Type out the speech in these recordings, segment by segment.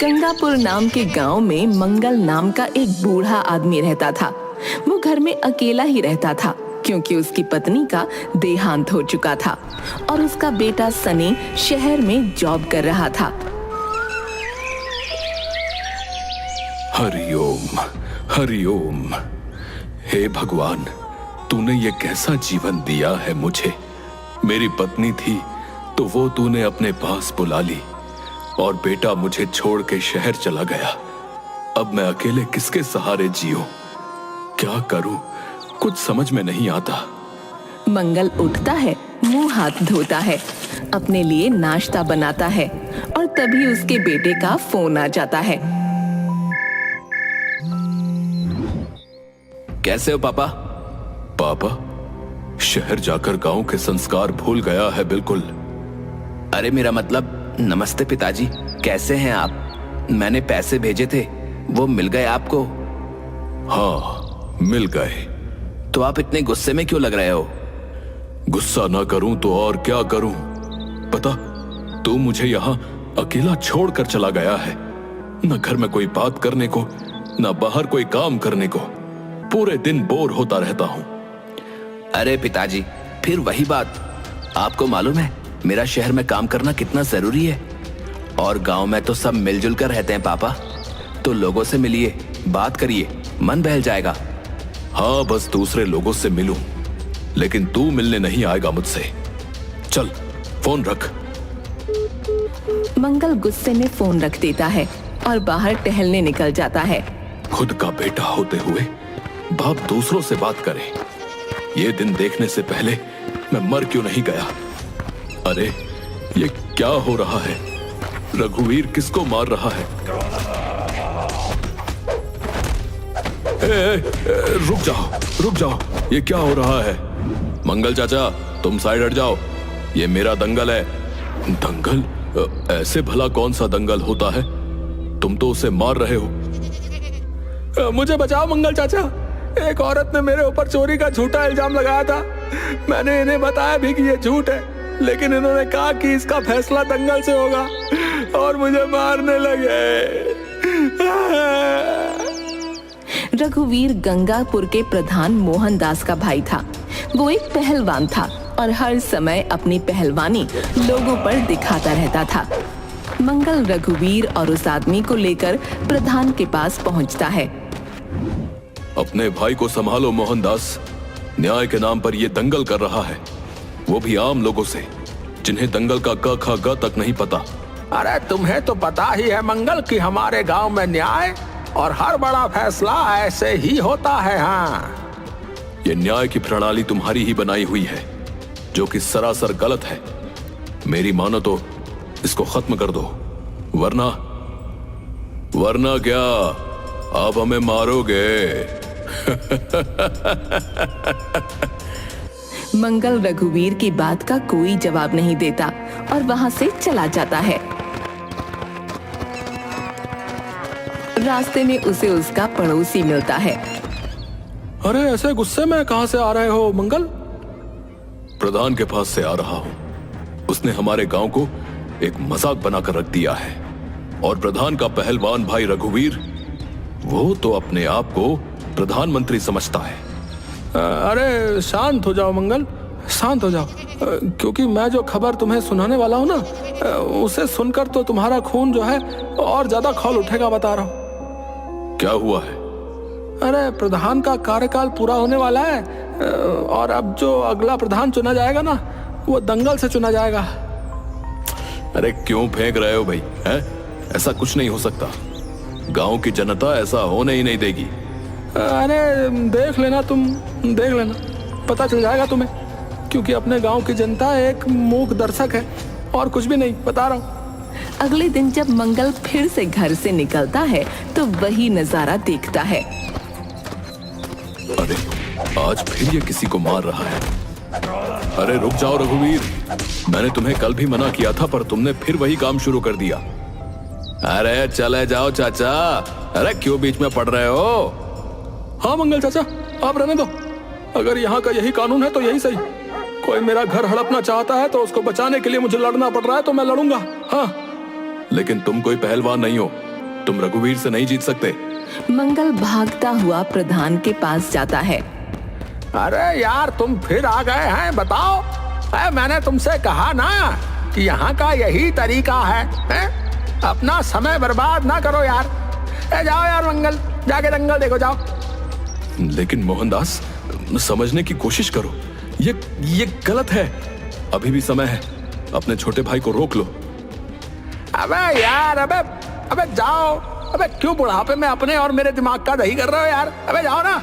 गंगापुर नाम के गांव में मंगल नाम का एक बूढ़ा आदमी रहता था। वो घर में अकेला ही रहता था क्योंकि उसकी पत्नी का देहांत हो चुका था और उसका बेटा सनी शहर में जॉब कर रहा था। हरिओम हरिओम। हे भगवान, तूने ये कैसा जीवन दिया है मुझे। मेरी पत्नी थी तो वो तूने अपने पास बुला ली और बेटा मुझे छोड़ के शहर चला गया। अब मैं अकेले किसके सहारे जीऊं? क्या करूं? कुछ समझ में नहीं आता। मंगल उठता है, मुंह हाथ धोता है, अपने लिए नाश्ता बनाता है और तभी उसके बेटे का फोन आ जाता है। कैसे हो पापा? पापा, शहर जाकर गांव के संस्कार भूल गया है बिल्कुल। अरे मेरा मतलब नमस्ते पिताजी, कैसे हैं आप? मैंने पैसे भेजे थे, वो मिल गए आपको? हाँ, मिल गए। तो आप इतने गुस्से में क्यों लग रहे हो? गुस्सा ना करूं तो और क्या करूं? पता, तू मुझे यहाँ अकेला छोड़कर चला गया है। न घर में कोई बात करने को, न बाहर कोई काम करने को। पूरे दिन बोर होता रहता हूँ। अरे पिताजी, फिर वही बात। आपको मालूम है मेरा शहर में काम करना कितना जरूरी है, और गांव में तो सब मिलजुल कर रहते हैं पापा। तो लोगों से मिलिए, बात करिए, मन बहल जाएगा। हाँ, बस दूसरे लोगों से मिलूं, लेकिन तू मिलने नहीं आएगा मुझसे। चल, फोन रख। मंगल गुस्से में फोन रख देता है और बाहर टहलने निकल जाता है। खुद का बेटा होते हुए बाप दूसरों से बात करे, ये दिन देखने से पहले मैं मर क्यों नहीं गया? अरे ये क्या हो रहा है? रघुवीर किसको मार रहा है? रुक जाओ, ये क्या हो रहा है? मंगल चाचा, तुम साइड हट जाओ, ये मेरा दंगल है। दंगल? ऐसे भला कौन सा दंगल होता है? तुम तो उसे मार रहे हो। मुझे बचाओ मंगल चाचा, एक औरत ने मेरे ऊपर चोरी का झूठा इल्जाम लगाया था। मैंने इन्हें बताया भी कि ये झूठ है, लेकिन इन्होंने कहा कि इसका फैसला दंगल से होगा और मुझे मारने लगे। रघुवीर गंगापुर के प्रधान मोहनदास का भाई था। वो एक पहलवान था और हर समय अपनी पहलवानी लोगों पर दिखाता रहता था। मंगल रघुवीर और उस आदमी को लेकर प्रधान के पास पहुंचता है। अपने भाई को संभालो मोहनदास, न्याय के नाम पर ये दंगल कर रहा है, वो भी आम लोगों से, जिन्हें दंगल का क ख ग तक नहीं पता। अरे तुम्हें तो पता ही है मंगल कि हमारे गांव में न्याय और हर बड़ा फैसला ऐसे ही होता है। हाँ, ये न्याय की प्रणाली तुम्हारी ही बनाई हुई है, जो कि सरासर गलत है। मेरी मानो तो इसको खत्म कर दो, वरना क्या आप हमें मारोगे? मंगल रघुवीर की बात का कोई जवाब नहीं देता और वहां से चला जाता है। रास्ते में उसे उसका पड़ोसी मिलता है। अरे ऐसे गुस्से में कहां से आ रहे हो मंगल? प्रधान के पास से आ रहा हूं। उसने हमारे गांव को एक मजाक बनाकर रख दिया है, और प्रधान का पहलवान भाई रघुवीर, वो तो अपने आप को प्रधानमंत्री समझता है। अरे शांत हो जाओ मंगल, शांत हो जाओ, क्योंकि मैं जो खबर तुम्हें सुनाने वाला हूँ ना, उसे सुनकर तो तुम्हारा खून जो है और ज्यादा खौल उठेगा, बता रहा हूँ। क्या हुआ है? अरे प्रधान का कार्यकाल पूरा होने वाला है, और अब जो अगला प्रधान चुना जाएगा ना, वो दंगल से चुना जाएगा। अरे क्यों फेंक रहे हो भाई? हैं? ऐसा कुछ नहीं हो सकता। गांव की जनता ऐसा होने ही नहीं देगी। अरे देख लेना, तुम देख लेना, पता चल जाएगा तुम्हें, क्योंकि अपने गांव की जनता एक मूक दर्शक है और कुछ भी नहीं, बता रहा हूँ। अगले दिन जब मंगल फिर से घर से निकलता है तो वही नजारा देखता है। अरे आज फिर ये किसी को मार रहा है। अरे रुक जाओ रघुवीर, मैंने तुम्हें कल भी मना किया था, पर तुमने फिर वही काम शुरू कर दिया। अरे चले जाओ चाचा, अरे क्यों बीच में पड़ रहे हो? हाँ मंगल चाचा, आप रहने दो। अगर यहाँ का यही कानून है तो यही सही। कोई मेरा घर हड़पना चाहता है तो उसको बचाने के लिए मुझे लड़ना पड़ रहा है तो मैं लड़ूंगा। हाँ, लेकिन तुम कोई पहलवान नहीं हो, तुम रघुवीर से नहीं जीत सकते। मंगल भागता हुआ प्रधान के पास जाता है। अरे यार तुम फिर आ गए हैं, बताओ। मैंने तुमसे कहा ना कि यहाँ का यही तरीका है? अपना समय बर्बाद ना करो यार। जाओ यार मंगल, जाके दंगल देखो जाओ। लेकिन मोहनदास, समझने की कोशिश करो, ये गलत है। अभी भी समय है, अपने छोटे भाई को रोक लो। अबे यार, अबे जाओ। अबे क्यों बुढ़ापे में अपने और मेरे दिमाग का दही कर रहे हो यार? अबे जाओ ना।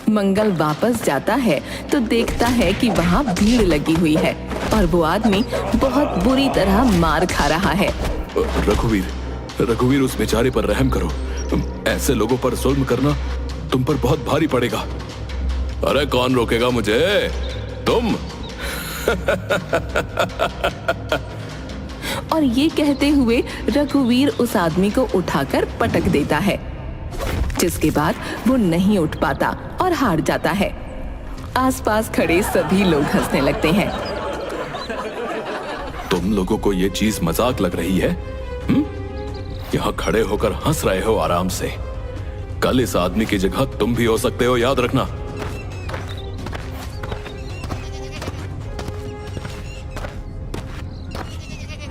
मंगल वापस जाता है तो देखता है कि वहाँ भीड़ लगी हुई है और वो आदमी बहुत बुरी तरह मार खा रहा है। रघुवीर, उस बेचारे पर रहम करो। ऐसे लोगों पर जुल्म करना तुम पर बहुत भारी पड़ेगा। अरे कौन रोकेगा मुझे? तुम। और ये कहते हुए रघुवीर उस आदमी को उठाकर पटक देता है, जिसके बाद वो नहीं उठ पाता और हार जाता है। आसपास खड़े सभी लोग हंसने लगते हैं। तुम लोगों को ये चीज मजाक लग रही है? यहाँ खड़े होकर हंस रहे हो आराम से। कल इस आदमी की जगह तुम भी हो सकते हो, याद रखना।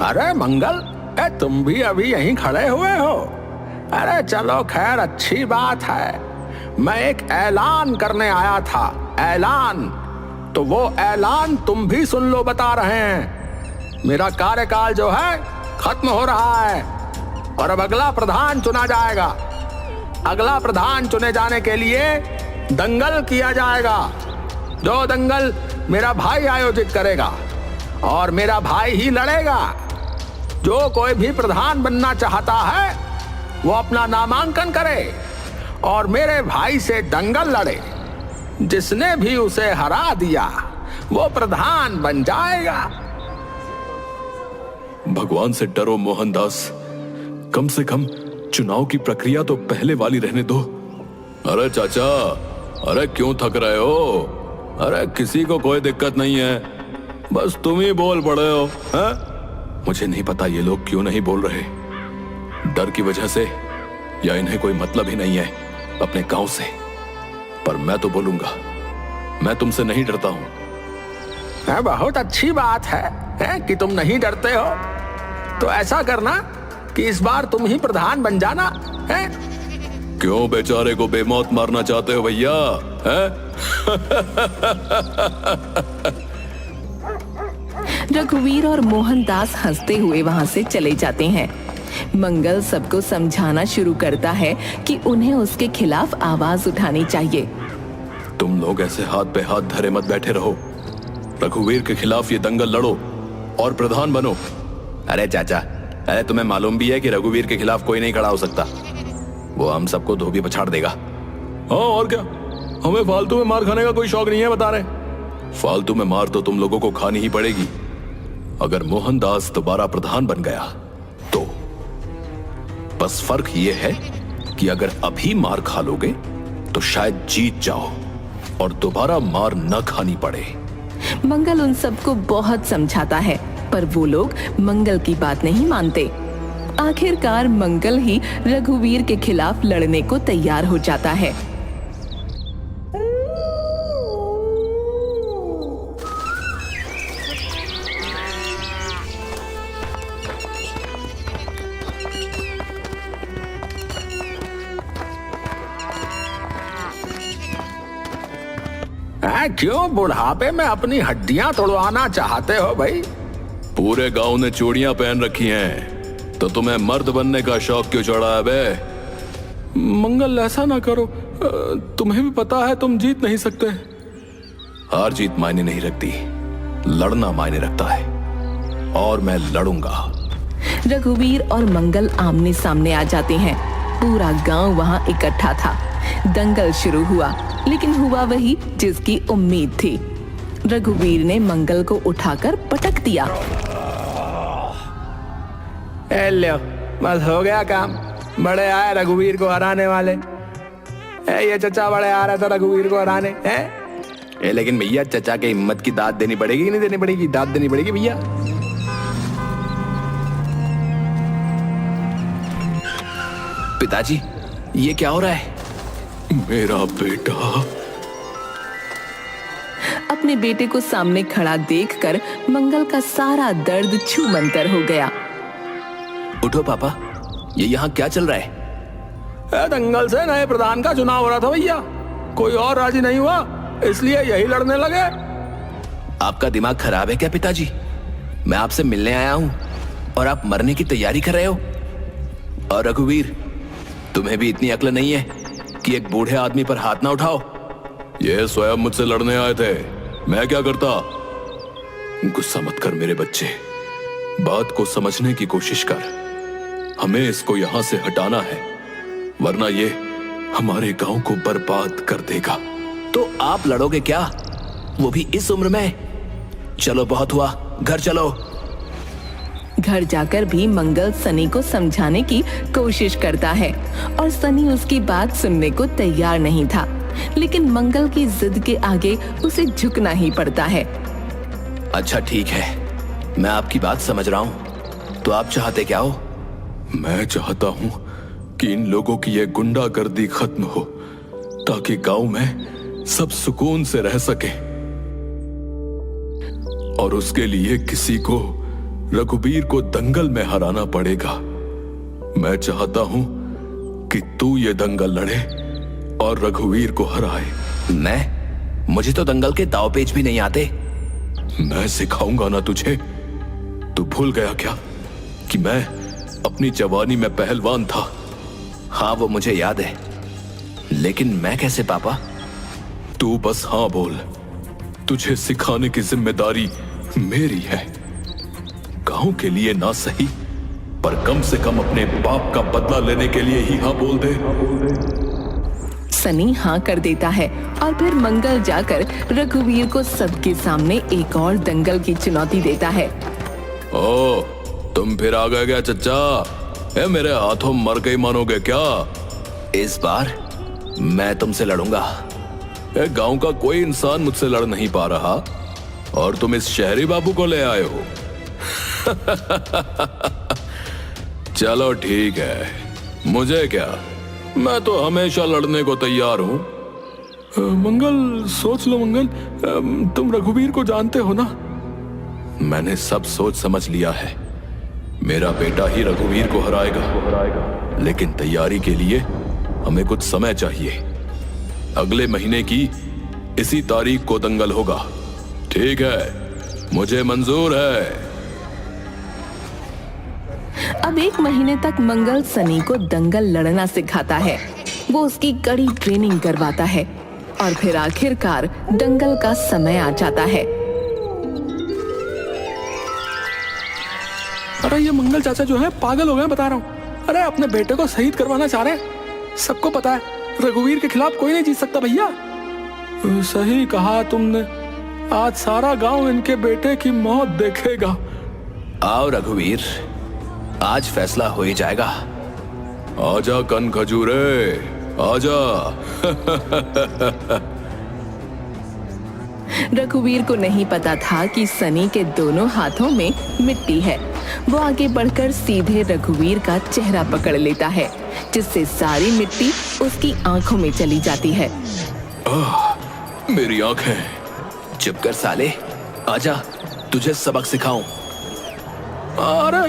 अरे मंगल, तुम भी अभी यहीं खड़े हुए हो? अरे चलो खैर, अच्छी बात है। मैं एक ऐलान करने आया था। ऐलान, तो वो ऐलान तुम भी सुन लो। बता रहे हैं, मेरा कार्यकाल जो है खत्म हो रहा है और अब अगला प्रधान चुना जाएगा। अगला प्रधान चुने जाने के लिए दंगल किया जाएगा, जो दंगल मेरा भाई आयोजित करेगा और मेरा भाई ही लड़ेगा। जो कोई भी प्रधान बनना चाहता है वो अपना नामांकन करे और मेरे भाई से दंगल लड़े। जिसने भी उसे हरा दिया वो प्रधान बन जाएगा। भगवान से डरो मोहनदास, कम से कम चुनाव की प्रक्रिया तो पहले वाली रहने दो। अरे चाचा, अरे क्यों थक रहे हो? अरे किसी को कोई दिक्कत नहीं है, बस तुम ही बोल पड़े हो। हैं? मुझे नहीं पता ये लोग क्यों नहीं बोल रहे, डर की वजह से या इन्हें कोई मतलब ही नहीं है अपने गांव से। पर मैं तो बोलूंगा, मैं तुमसे नहीं डरता हूं। बहुत अच्छी बात है कि तुम नहीं डरते हो। तो ऐसा करना कि इस बार तुम ही प्रधान बन जाना है। क्यों बेचारे को बेमौत मारना चाहते हो भैया? रघुवीर और मोहनदास हंसते हुए वहां से चले जाते हैं। मंगल सबको समझाना शुरू करता है कि उन्हें उसके खिलाफ आवाज उठानी चाहिए। तुम लोग ऐसे हाथ पे हाथ धरे मत बैठे रहो। रघुवीर के खिलाफ ये दंगल लड़ो और प्रधान बनो। अरे चाचा, अरे तुम्हें मालूम भी है कि रघुवीर के खिलाफ कोई नहीं खड़ा हो सकता। वो हम सबको धोबी पछाड़ देगा। हाँ और क्या, हमें फालतू में मार खाने का कोई शौक नहीं है, बता रहे। फालतू में मार तो तुम लोगों को खानी ही पड़ेगी। अगर मोहनदास दोबारा प्रधान बन गया तो बस फर्क ये है कि अगर अभी मार खा लोगे तो शायद जीत जाओ और दोबारा मार न खानी पड़े। मंगल उन सबको बहुत समझाता है, पर वो लोग मंगल की बात नहीं मानते। आखिरकार मंगल ही रघुवीर के खिलाफ लड़ने को तैयार हो जाता है। क्यों बुढ़ापे में अपनी हड्डियां तोड़वाना चाहते हो भाई? पूरे गांव ने चूड़ियां पहन रखी हैं, तो तुम्हें मर्द बनने का शौक क्यों चढ़ा है बे? मंगल ऐसा ना करो, तुम्हें भी पता है तुम जीत नहीं सकते। हार जीत मायने नहीं रखती, लड़ना मायने रखता है और मैं लड़ूंगा। रघुवीर और मंगल आमने सामने आ जाते हैं। पूरा गांव वहां इकट्ठा था। दंगल शुरू हुआ, लेकिन हुआ वही जिसकी उम्मीद थी। रघुवीर ने मंगल को उठाकर पटक दिया। लो, बस हो गया काम। बड़े आए रघुवीर को हराने वाले। ये चचा बड़े आ रहा था रघुवीर को हराने हैं। लेकिन भैया चचा के हिम्मत की दाद देनी पड़ेगी कि नहीं देनी पड़ेगी? दाद देनी पड़ेगी भैया। पिताजी, ये क्या हो रहा है? मेरा बेटा। अपने बेटे को सामने खड़ा देखकर मंगल का सारा दर्द छूमंतर हो गया। उठो पापा, ये यहाँ क्या चल रहा है? दंगल से नए प्रधान का चुनाव हो रहा था भैया, कोई और राजी नहीं हुआ, इसलिए यही लड़ने लगे। आपका दिमाग खराब है क्या पिताजी? मैं आपसे मिलने आया हूँ और आप मरने की तैयारी कर रहे हो। और रघुवीर, तुम्हें भी इतनी अक्ल नहीं है कि एक बूढ़े आदमी पर हाथ ना उठाओ। ये स्वयं मुझसे लड़ने आए थे, मैं क्या करता? गुस्सा मत कर मेरे बच्चे, बात को समझने की कोशिश कर। हमें इसको यहां से हटाना है, वरना ये हमारे गांव को बर्बाद कर देगा। तो आप लड़ोगे क्या, वो भी इस उम्र में? चलो बहुत हुआ, घर चलो। घर जाकर भी मंगल सनी को समझाने की कोशिश करता है और सनी उसकी बात सुनने को तैयार नहीं था, लेकिन मंगल की जिद के आगे उसे झुकना ही पड़ता है। अच्छा ठीक है, मैं आपकी बात समझ रहा हूँ, तो आप चाहते क्या हो? मैं चाहता हूं कि इन लोगों की ये गुंडागर्दी खत्म हो, ताकि गांव में सब सुकून से रह सके। और उसके लिए किसी को रघुवीर को दंगल में हराना पड़ेगा। मैं चाहता हूं कि तू ये दंगल लड़े और रघुवीर को हराए। मुझे तो दंगल के दाव पेच भी नहीं आते। मैं सिखाऊंगा ना तुझे। तू भूल गया क्या कि मैं अपनी जवानी में पहलवान था? हाँ, वो मुझे याद है, लेकिन मैं कैसे पापा? तू बस हाँ बोल। तुझे सिखाने की जिम्मेदारी मेरी है। गांव के लिए ना सही, पर कम से कम अपने बाप का बदला लेने के लिए ही हाँ बोल दे। सनी हाँ कर देता है और फिर मंगल जाकर रघुवीर को सबके सामने एक और दंगल की चुनौती देता है। ओ, तुम फिर आ गए क्या चच्चा? मेरे हाथों मर गई मानोगे क्या? इस बार मैं तुमसे लड़ूंगा। गांव का कोई इंसान मुझसे लड़ नहीं पा रहा और तुम इस शहरी बाबू को ले आए हो। चलो ठीक है, मुझे क्या, मैं तो हमेशा लड़ने को तैयार हूं। मंगल, सोच लो मंगल, तुम रघुवीर को जानते हो ना? मैंने सब सोच समझ लिया है। मेरा बेटा ही रघुवीर को हराएगा, लेकिन तैयारी के लिए हमें कुछ समय चाहिए। अगले महीने की इसी तारीख को दंगल होगा। ठीक है, मुझे मंजूर है। अब 1 महीने तक मंगल सनी को दंगल लड़ना सिखाता है। वो उसकी कड़ी ट्रेनिंग करवाता है और फिर आखिरकार दंगल का समय आ जाता है। अरे ये मंगल चाचा जो है पागल हो गए, बता रहा हूँ। अरे अपने बेटे को शहीद करवाना चाह रहे हैं। सबको पता है रघुवीर के खिलाफ कोई नहीं जीत सकता भैया। सही कहा तुमने, आज सारा गांव इनके बेटे की मौत देखेगा। आओ रघुवीर, आज फैसला हो ही जाएगा। आजा कन खजूरे, आजा। रघुवीर को नहीं पता था कि सनी के दोनों हाथों में मिट्टी है। वो आगे बढ़कर सीधे रघुवीर का चेहरा पकड़ लेता है, जिससे सारी मिट्टी उसकी आंखों में चली जाती है। मेरी आंखें। चुप कर साले, आजा, तुझे सबक सिखाऊं। अरे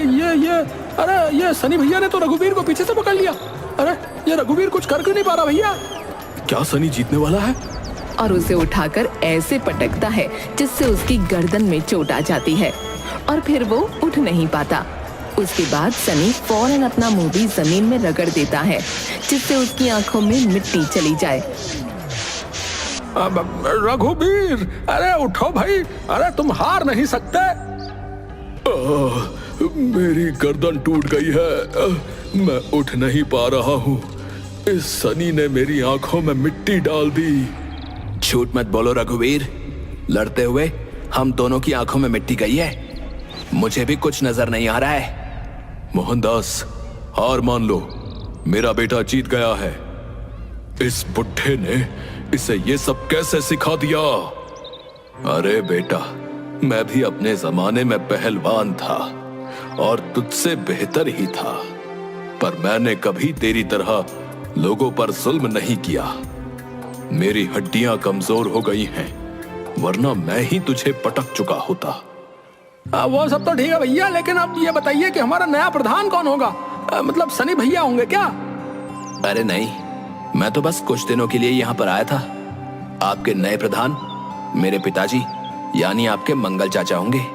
ये सनी भैया ने तो रघुवीर को पीछे से पकड़ लिया। अरे ये रघुवीर कुछ कर क्यों नहीं पा रहा भैया? क्या सनी जीतने वाला है? और उसे उठाकर ऐसे पटकता है जिससे उसकी गर्दन में चोट आ जाती है और फिर वो उठ नहीं पाता। उसके बाद सनी फौरन अपना मुंह भी जमीन में रगड़ देता है, जिससे उसकी आंखों में मिट्टी चली जाए। रघुवीर, अरे उठो भाई, अरे तुम हार नहीं सकते। मेरी गर्दन टूट गई है, मैं उठ नहीं पा रहा हूँ। इस सनी ने मेरी आंखों में मिट्टी डाल दी। झूठ मत बोलो रघुवीर, लड़ते हुए हम दोनों की आंखों में मिट्टी गई है। मुझे भी कुछ नजर नहीं आ रहा है। मोहनदास, हार मान लो, मेरा बेटा जीत गया है। इस बुढ़े ने इसे ये सब कैसे सिखा दिया? अरे बेटा, मैं भी अपने जमाने में पहलवान था और तुझसे बेहतर ही था, पर मैंने कभी तेरी तरह लोगों पर जुल्म नहीं किया। मेरी हड्डियां कमजोर हो गई हैं, वरना मैं ही तुझे पटक चुका होता। वो सब तो ठीक है भैया, लेकिन अब ये बताइए कि हमारा नया प्रधान कौन होगा? मतलब सनी भैया होंगे क्या? अरे नहीं, मैं तो बस कुछ दिनों के लिए यहाँ पर आया था। आपके नए प्रधान मेरे पिताजी यानी आपके मंगल चाचा होंगे।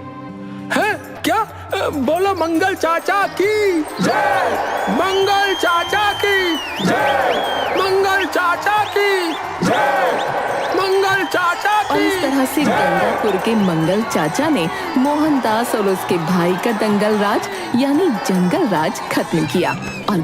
हैं? क्या? बोलो मंगल चाचा की जय, मंगल चाचा की जय, मंगल चाचा की जय, मंगल चाचा और की। इस तरह से गंगापुर के मंगल चाचा ने मोहनदास और उसके भाई का दंगल राज यानी जंगल राज खत्म किया और